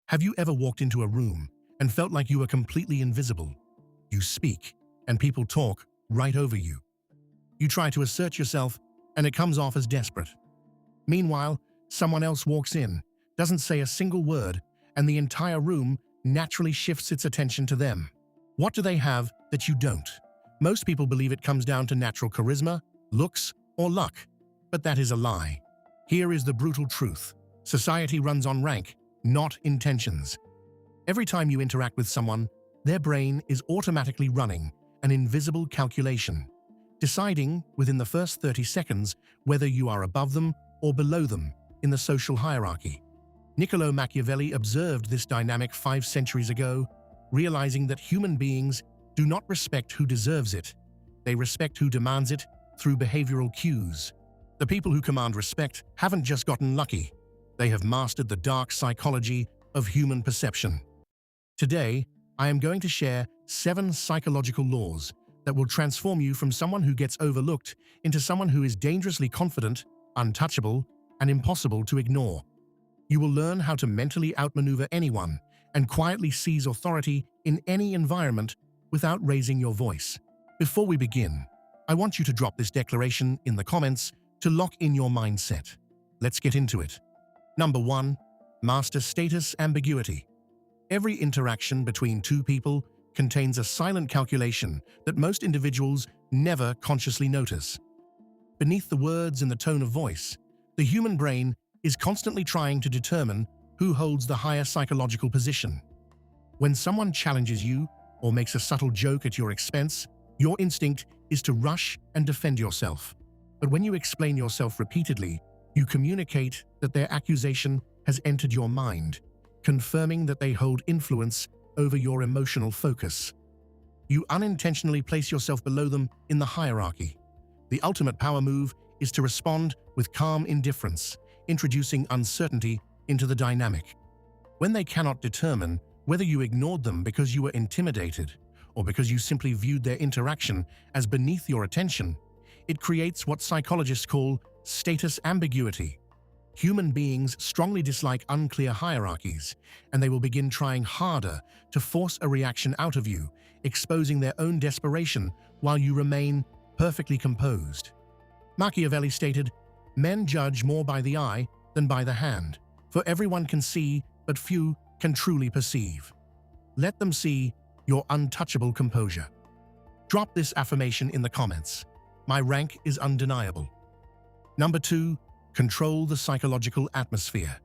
Have you ever walked into a room and felt like you were completely invisible? You speak, and people talk right over you. You try to assert yourself, and it comes off as desperate. Meanwhile, someone else walks in, doesn't say a single word, and the entire room naturally shifts its attention to them. What do they have that you don't? Most people believe it comes down to natural charisma, looks, or luck. But that is a lie. Here is the brutal truth. Society runs on rank, not intentions. Every time you interact with someone, their brain is automatically running an invisible calculation, deciding within the first 30 seconds whether you are above them or below them in the social hierarchy. Niccolò Machiavelli observed this dynamic 5 centuries ago, realizing that human beings do not respect who deserves it. They respect who demands it through behavioral cues. The people who command respect haven't just gotten lucky. They have mastered the dark psychology of human perception. Today, I am going to share 7 psychological laws that will transform you from someone who gets overlooked into someone who is dangerously confident, untouchable, and impossible to ignore. You will learn how to mentally outmaneuver anyone and quietly seize authority in any environment without raising your voice. Before we begin, I want you to drop this declaration in the comments to lock in your mindset. Let's get into it. Number 1. Master status ambiguity. Every interaction between two people contains a silent calculation that most individuals never consciously notice. Beneath the words and the tone of voice, the human brain is constantly trying to determine who holds the higher psychological position. When someone challenges you or makes a subtle joke at your expense, your instinct is to rush and defend yourself. But when you explain yourself repeatedly, you communicate that their accusation has entered your mind, confirming that they hold influence over your emotional focus. You unintentionally place yourself below them in the hierarchy. The ultimate power move is to respond with calm indifference, introducing uncertainty into the dynamic. When they cannot determine whether you ignored them because you were intimidated or because you simply viewed their interaction as beneath your attention, it creates what psychologists call status ambiguity. Human beings strongly dislike unclear hierarchies, and they will begin trying harder to force a reaction out of you, exposing their own desperation while you remain perfectly composed. Machiavelli stated, "Men judge more by the eye than by the hand, for everyone can see, but few can truly perceive." Let them see your untouchable composure. Drop this affirmation in the comments. My rank is undeniable. Number 2. Control the psychological atmosphere.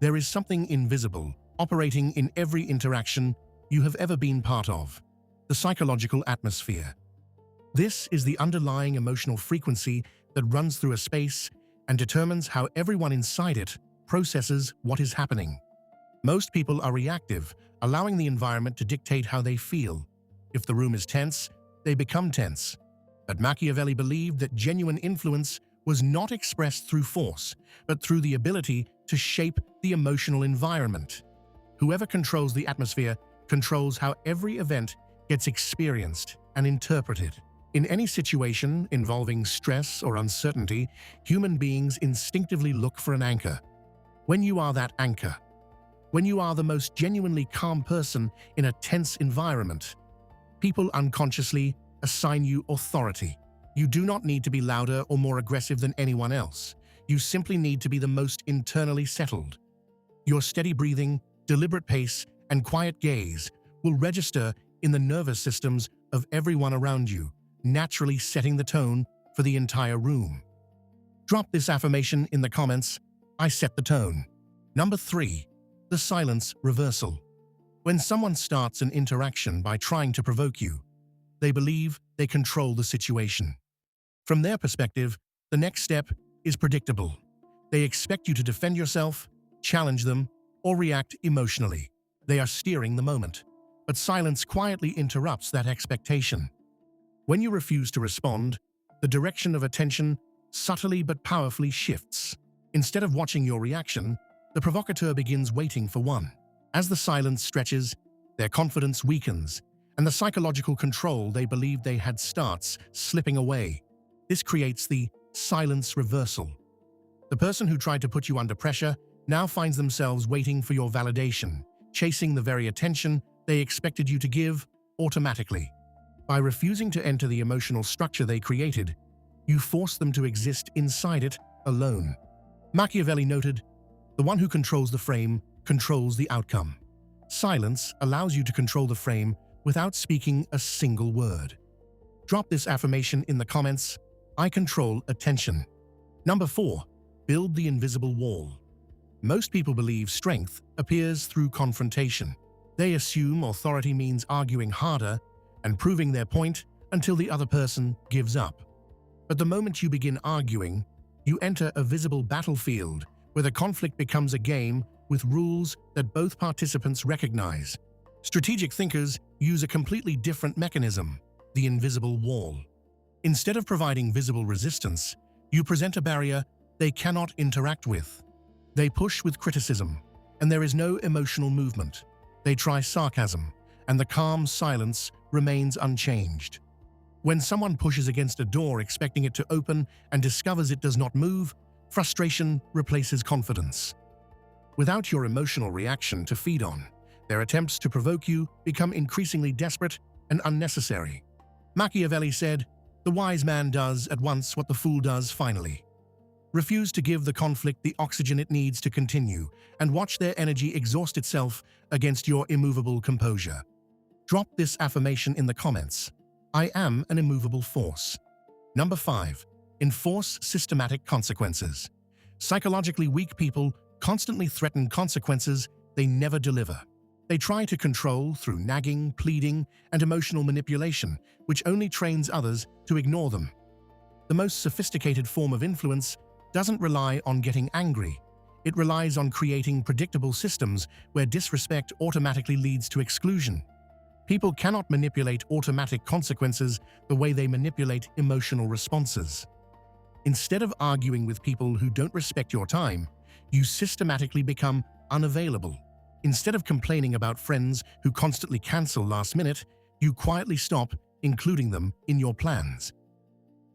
There is something invisible operating in every interaction you have ever been part of: the psychological atmosphere. This is the underlying emotional frequency that runs through a space and determines how everyone inside it processes what is happening. Most people are reactive, allowing the environment to dictate how they feel. If the room is tense, they become tense. But Machiavelli believed that genuine influence was not expressed through force, but through the ability to shape the emotional environment. Whoever controls the atmosphere controls how every event gets experienced and interpreted. In any situation involving stress or uncertainty, human beings instinctively look for an anchor. When you are that anchor, when you are the most genuinely calm person in a tense environment, people unconsciously assign you authority. You do not need to be louder or more aggressive than anyone else. You simply need to be the most internally settled. Your steady breathing, deliberate pace, and quiet gaze will register in the nervous systems of everyone around you, naturally setting the tone for the entire room. Drop this affirmation in the comments. I set the tone. Number 3. The silence reversal. When someone starts an interaction by trying to provoke you, they believe they control the situation. From their perspective, the next step is predictable. They expect you to defend yourself, challenge them, or react emotionally. They are steering the moment. But silence quietly interrupts that expectation. When you refuse to respond, the direction of attention subtly but powerfully shifts. Instead of watching your reaction, the provocateur begins waiting for one. As the silence stretches, their confidence weakens, and the psychological control they believed they had starts slipping away. This creates the silence reversal. The person who tried to put you under pressure now finds themselves waiting for your validation, chasing the very attention they expected you to give automatically. By refusing to enter the emotional structure they created, you force them to exist inside it alone. Machiavelli noted, "The one who controls the frame controls the outcome." Silence allows you to control the frame without speaking a single word. Drop this affirmation in the comments. I control attention. Number 4. Build the invisible wall. Most people believe strength appears through confrontation. They assume authority means arguing harder and proving their point until the other person gives up. But the moment you begin arguing, you enter a visible battlefield where the conflict becomes a game with rules that both participants recognize. Strategic thinkers use a completely different mechanism, the invisible wall. Instead of providing visible resistance, you present a barrier they cannot interact with. They push with criticism, and there is no emotional movement. They try sarcasm, and the calm silence remains unchanged. When someone pushes against a door expecting it to open and discovers it does not move, frustration replaces confidence. Without your emotional reaction to feed on, their attempts to provoke you become increasingly desperate and unnecessary. Machiavelli said, "The wise man does at once what the fool does finally." Refuse to give the conflict the oxygen it needs to continue, and watch their energy exhaust itself against your immovable composure. Drop this affirmation in the comments. I am an immovable force. Number 5. Enforce systematic consequences. Psychologically weak people constantly threaten consequences they never deliver. They try to control through nagging, pleading, and emotional manipulation, which only trains others to ignore them. The most sophisticated form of influence doesn't rely on getting angry. It relies on creating predictable systems where disrespect automatically leads to exclusion. People cannot manipulate automatic consequences the way they manipulate emotional responses. Instead of arguing with people who don't respect your time, you systematically become unavailable. Instead of complaining about friends who constantly cancel last minute, you quietly stop including them in your plans.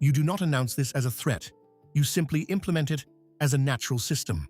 You do not announce this as a threat. You simply implement it as a natural system.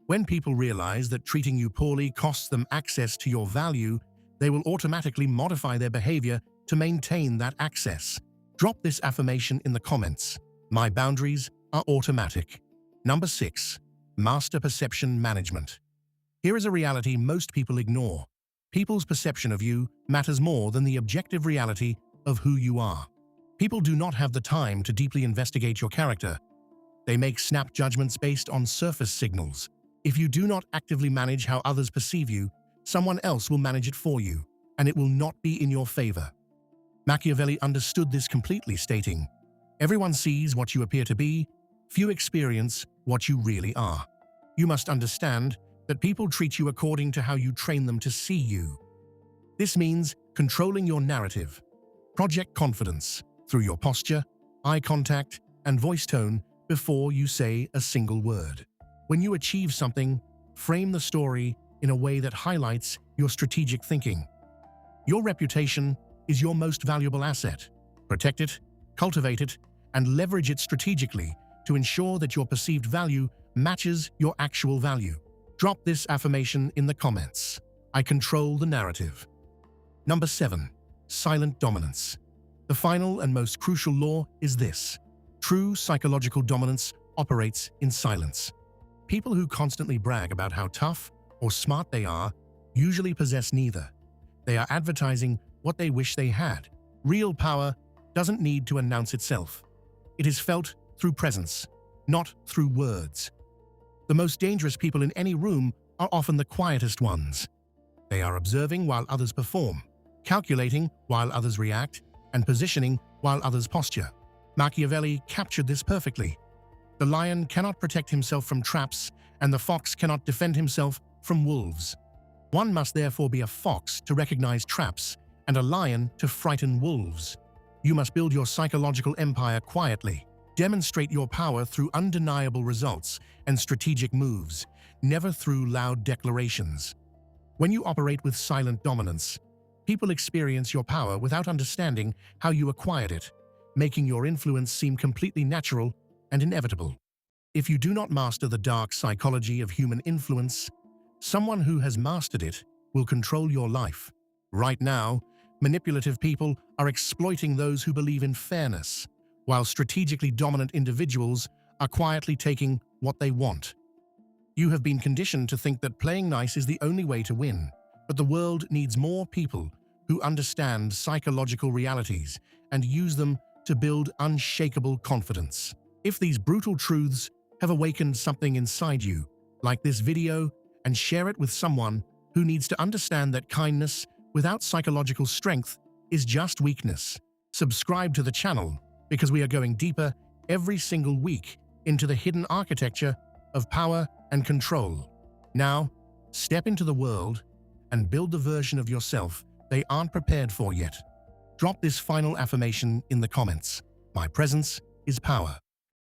When people realize that treating you poorly costs them access to your value, they will automatically modify their behavior to maintain that access. Drop this affirmation in the comments. My boundaries are automatic. Number 6. Master perception management. Here is a reality most people ignore. People's perception of you matters more than the objective reality of who you are. People do not have the time to deeply investigate your character. They make snap judgments based on surface signals. If you do not actively manage how others perceive you, someone else will manage it for you, and it will not be in your favor. Machiavelli understood this completely, stating, "Everyone sees what you appear to be, few experience what you really are." You must understand that people treat you according to how you train them to see you. This means controlling your narrative. Project confidence through your posture, eye contact, and voice tone before you say a single word. When you achieve something, frame the story in a way that highlights your strategic thinking. Your reputation is your most valuable asset. Protect it, cultivate it, and leverage it strategically to ensure that your perceived value matches your actual value. Drop this affirmation in the comments. I control the narrative. Number 7. Silent dominance. The final and most crucial law is this. True psychological dominance operates in silence. People who constantly brag about how tough or smart they are usually possess neither. They are advertising what they wish they had. Real power doesn't need to announce itself. It is felt through presence, not through words. The most dangerous people in any room are often the quietest ones. They are observing while others perform, calculating while others react, and positioning while others posture. Machiavelli captured this perfectly. The lion cannot protect himself from traps, and the fox cannot defend himself from wolves. One must therefore be a fox to recognize traps, and a lion to frighten wolves. You must build your psychological empire quietly. Demonstrate your power through undeniable results and strategic moves, never through loud declarations. When you operate with silent dominance, people experience your power without understanding how you acquired it, making your influence seem completely natural and inevitable. If you do not master the dark psychology of human influence, someone who has mastered it will control your life. Right now, manipulative people are exploiting those who believe in fairness, while strategically dominant individuals are quietly taking what they want. You have been conditioned to think that playing nice is the only way to win, but the world needs more people who understand psychological realities and use them to build unshakable confidence. If these brutal truths have awakened something inside you, like this video and share it with someone who needs to understand that kindness without psychological strength is just weakness. Subscribe to the channel because we are going deeper every single week into the hidden architecture of power and control. Now, step into the world and build the version of yourself they aren't prepared for yet. Drop this final affirmation in the comments. My presence is power.